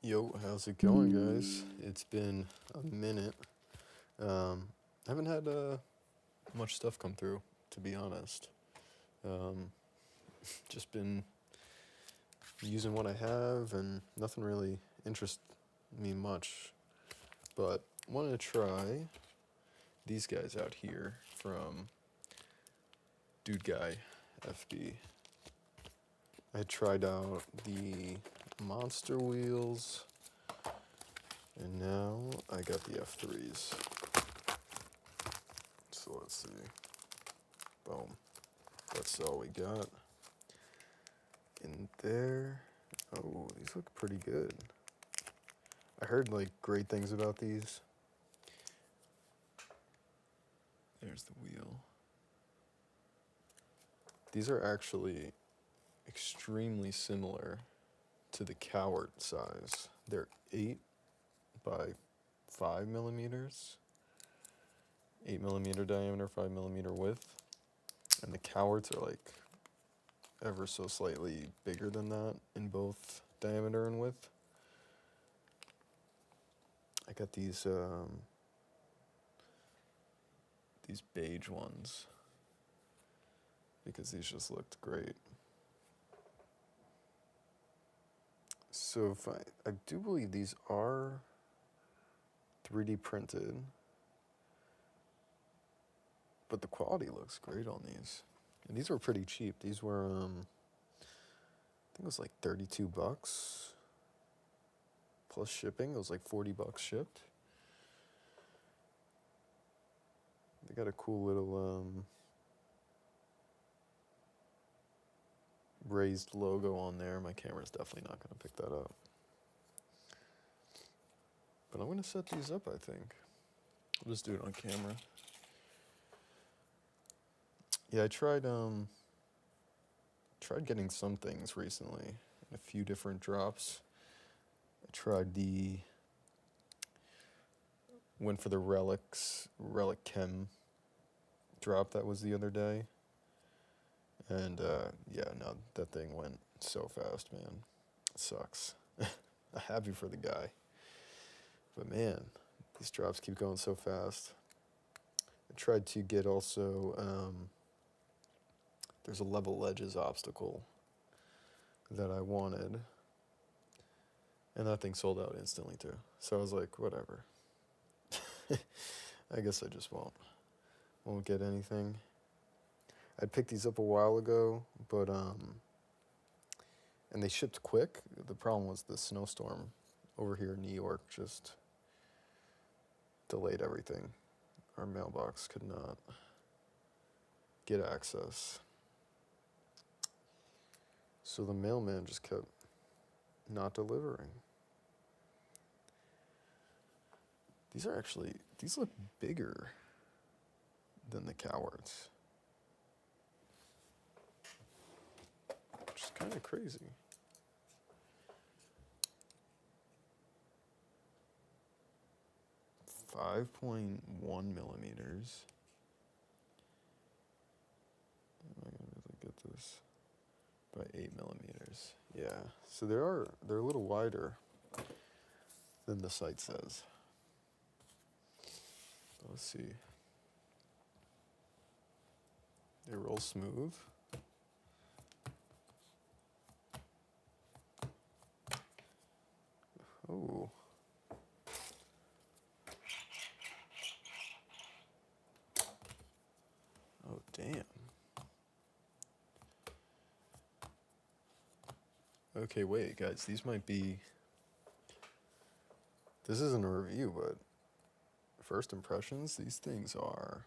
Yo, how's it going, guys? It's been a minute. Haven't had much stuff come through, to be honest. Um, just been using what I have, and nothing really interests me much. But wanted to try these guys out here from Dude Guy FB. I tried out the monster wheels, and now I got the F3s. So let's see. Boom. That's all we got in there. Oh, these look pretty good. I heard like great things about these. There's the wheel. These are actually extremely similar to the Coward size. They're 8 by 5 millimeters, 8 millimeter diameter, 5 millimeter width, and the Cowards are like ever so slightly bigger than that in both diameter and width. I got these beige ones because these just looked great. So if I do believe these are 3D printed, but the quality looks great on these. And these were pretty cheap. These were I think it was like $32 plus shipping. It was like $40 shipped. They got a cool little raised logo on there. My camera's definitely not going to pick that up. But I'm going to set these up, I think. I'll just do it on camera. Yeah, I tried getting some things recently in a few different drops. I tried went for the Relic Chem drop that was the other day. And yeah, no, that thing went so fast, man. It sucks. I'm happy for the guy. But man, these drops keep going so fast. I tried to get also, there's a level ledges obstacle that I wanted. And that thing sold out instantly too. So I was like, whatever. I guess I just won't get anything. I'd picked these up a while ago, but and they shipped quick. The problem was the snowstorm over here in New York just delayed everything. Our mailbox could not get access. So the mailman just kept not delivering. These look bigger than the Cowards, which is kind of crazy. .1 millimeters. Am I gonna really get this? By 8 millimeters. Yeah. So they're a little wider than the site says. Let's see. They roll smooth. Oh. Oh, damn. Okay, wait, guys. These might be... This isn't a review, but first impressions, these things are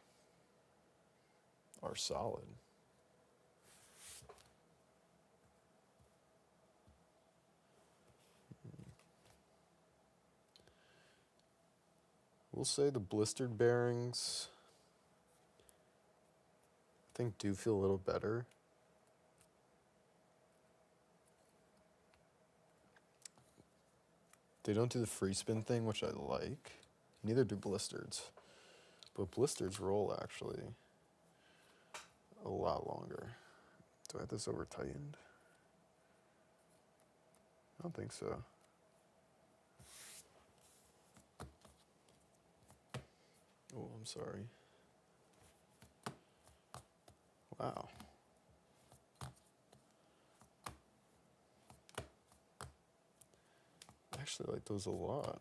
solid. We'll say the blistered bearings, I think, do feel a little better. They don't do the free spin thing, which I like. Neither do blisters. But blisters roll, actually, a lot longer. Do I have this over tightened? I don't think so. Oh, I'm sorry. Wow. I actually like those a lot.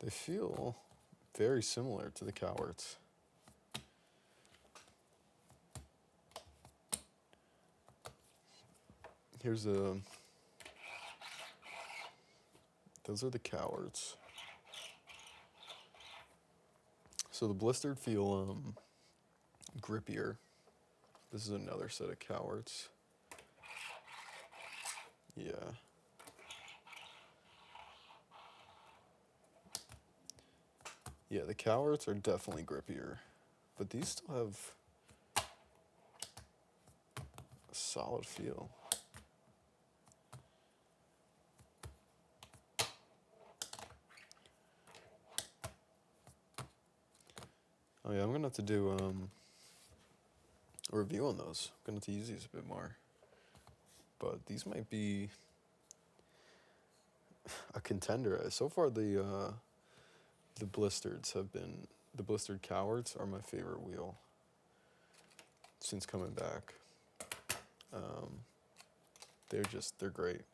They feel very similar to the Cowarts. Here's a. Those are the Cowarts. So the blistered feel grippier. This is another set of Cowarts. Yeah. Yeah, the Cowarts are definitely grippier, but these still have a solid feel. Oh yeah, I'm gonna have to do a review on those. I'm gonna have to use these a bit more. But these might be a contender. So far, the blistereds have been the blistered Cowarts are my favorite wheel since coming back. They're great.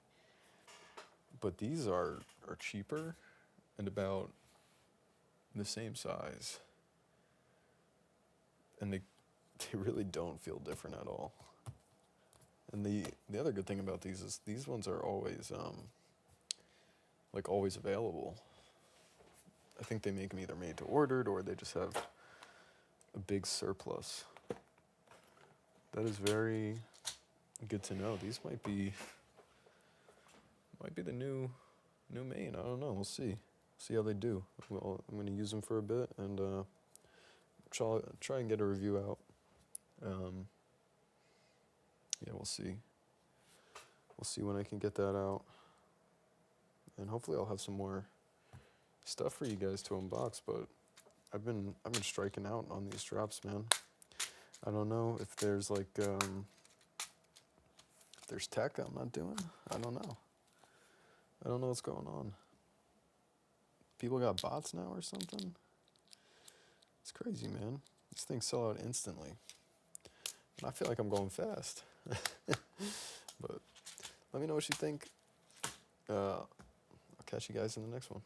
But these are cheaper and about the same size, and they really don't feel different at all. And the other good thing about these is these ones are always like always available. I think they make them either made to ordered or they just have a big surplus. That is very good to know. These might be the new main. I don't know. We'll see. See how they do. Well, I'm gonna use them for a bit and try and get a review out. Yeah, we'll see. We'll see when I can get that out, and hopefully I'll have some more stuff for you guys to unbox. But I've been striking out on these drops, man. I don't know if there's like if there's tech I'm not doing. I don't know. I don't know what's going on. People got bots now or something? It's crazy, man. These things sell out instantly. And I feel like I'm going fast. But let me know what you think. I'll catch you guys in the next one.